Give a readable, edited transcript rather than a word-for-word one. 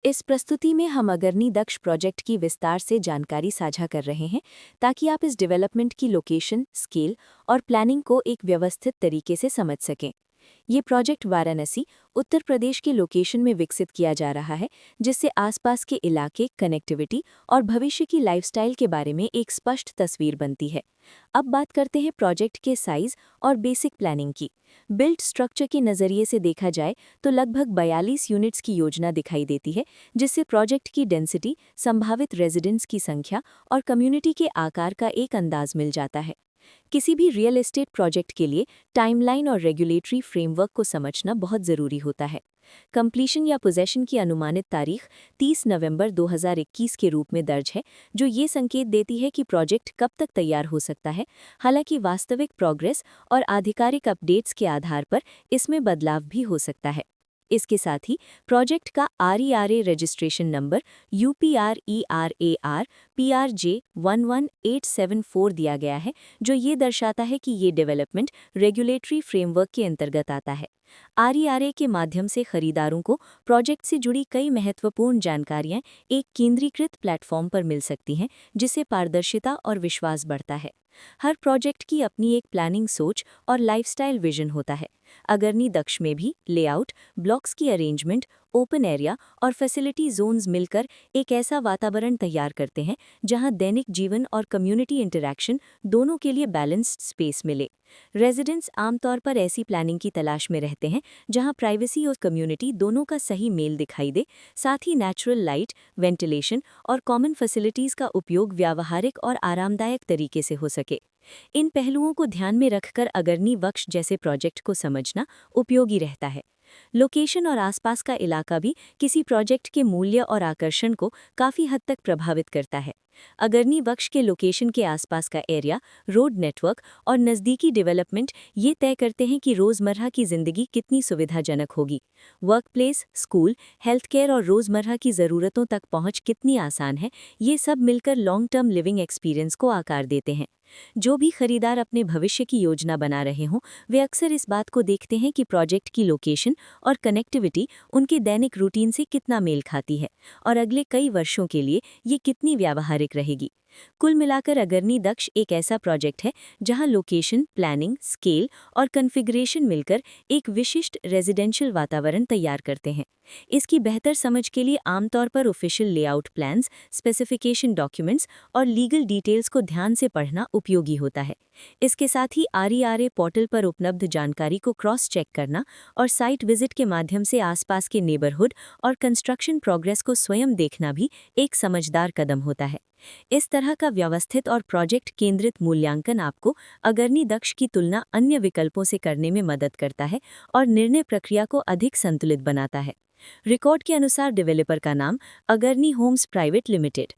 इस प्रस्तुति में हम अगरनी दक्ष प्रोजेक्ट की विस्तार से जानकारी साझा कर रहे हैं ताकि आप इस डेवलपमेंट की लोकेशन, स्केल और प्लानिंग को एक व्यवस्थित तरीके से समझ सकें। ये प्रोजेक्ट वाराणसी, उत्तर प्रदेश के लोकेशन में विकसित किया जा रहा है, जिससे आसपास के इलाके, कनेक्टिविटी और भविष्य की लाइफस्टाइल के बारे में एक स्पष्ट तस्वीर बनती है। अब बात करते हैं प्रोजेक्ट के साइज और बेसिक प्लानिंग की। बिल्ट स्ट्रक्चर के नज़रिए से देखा जाए तो लगभग 42 यूनिट्स की योजना दिखाई देती है, जिससे प्रोजेक्ट की डेंसिटी, संभावित रेजिडेंट्स की संख्या और कम्युनिटी के आकार का एक अंदाज मिल जाता है। किसी भी रियल एस्टेट प्रोजेक्ट के लिए टाइमलाइन और रेगुलेटरी फ्रेमवर्क को समझना बहुत ज़रूरी होता है। कंप्लीशन या पोजेशन की अनुमानित तारीख 30 नवंबर 2021 के रूप में दर्ज है, जो ये संकेत देती है कि प्रोजेक्ट कब तक तैयार हो सकता है। हालांकि वास्तविक प्रोग्रेस और आधिकारिक अपडेट्स के आधार पर इसमें बदलाव भी हो सकता है। इसके साथ ही प्रोजेक्ट का RERA registration number UPRERAR PRJ 11874 दिया गया है, जो ये दर्शाता है कि ये डेवलपमेंट रेगुलेटरी फ्रेमवर्क के अंतर्गत आता है। RERA के माध्यम से खरीदारों को प्रोजेक्ट से जुड़ी कई महत्वपूर्ण जानकारियां एक केंद्रीकृत प्लेटफॉर्म पर मिल सकती हैं, जिससे पारदर्शिता और विश्वास बढ़ता है। हर प्रोजेक्ट की अपनी एक प्लानिंग सोच और लाइफस्टाइल विजन होता है। अगरनी दक्ष में भी लेआउट, ब्लॉक्स की अरेंजमेंट, ओपन एरिया और फैसिलिटी जोन्स मिलकर एक ऐसा वातावरण तैयार करते हैं जहां दैनिक जीवन और कम्युनिटी इंटरैक्शन दोनों के लिए बैलेंस्ड स्पेस मिले। रेजिडेंट्स आमतौर पर ऐसी प्लानिंग की तलाश में रहते हैं जहां प्राइवेसी और कम्युनिटी दोनों का सही मेल दिखाई दे, साथ ही नेचुरल लाइट, वेंटिलेशन और कॉमन फैसिलिटीज़ का उपयोग व्यावहारिक और आरामदायक तरीके से हो सके। इन पहलुओं को ध्यान में रखकर अगरनी वक्ष जैसे प्रोजेक्ट को समझना उपयोगी रहता है। लोकेशन और आसपास का इलाका भी किसी प्रोजेक्ट के मूल्य और आकर्षण को काफ़ी हद तक प्रभावित करता है। अगरनी वक्ष के लोकेशन के आसपास का एरिया, रोड नेटवर्क और नज़दीकी डेवलपमेंट ये तय करते हैं कि रोज़मर्रा की ज़िंदगी कितनी सुविधाजनक होगी। वर्कप्लेस, स्कूल, हेल्थ केयर और रोज़मर्रा की ज़रूरतों तक पहुँच कितनी आसान है, ये सब मिलकर लॉन्ग टर्म लिविंग एक्सपीरियंस को आकार देते हैं। जो भी खरीदार अपने भविष्य की योजना बना रहे हों, वे अक्सर इस बात को देखते हैं कि प्रोजेक्ट की लोकेशन और कनेक्टिविटी उनके दैनिक रूटीन से कितना मेल खाती है और अगले कई वर्षों के लिए ये कितनी व्यावहारिक रहेगी। कुल मिलाकर अगरनी दक्ष एक ऐसा प्रोजेक्ट है जहां लोकेशन, प्लानिंग, स्केल और कॉन्फ़िगरेशन मिलकर एक विशिष्ट रेजिडेंशियल वातावरण तैयार करते हैं। इसकी बेहतर समझ के लिए आमतौर पर official layout plans, specification documents और लीगल डिटेल्स को ध्यान से पढ़ना उपयोगी होता है। इसके साथ ही RERA पोर्टल पर उपलब्ध जानकारी को क्रॉस चेक करना और साइट विजिट के माध्यम से आसपास के नेबरहुड और कंस्ट्रक्शन प्रोग्रेस को स्वयं देखना भी एक समझदार कदम होता है। इस तरह का व्यवस्थित और प्रोजेक्ट केंद्रित मूल्यांकन आपको अगरनी दक्ष की तुलना अन्य विकल्पों से करने में मदद करता है और निर्णय प्रक्रिया को अधिक संतुलित बनाता है। रिकॉर्ड के अनुसार डेवलपर का नाम अगरनी होम्स प्राइवेट लिमिटेड।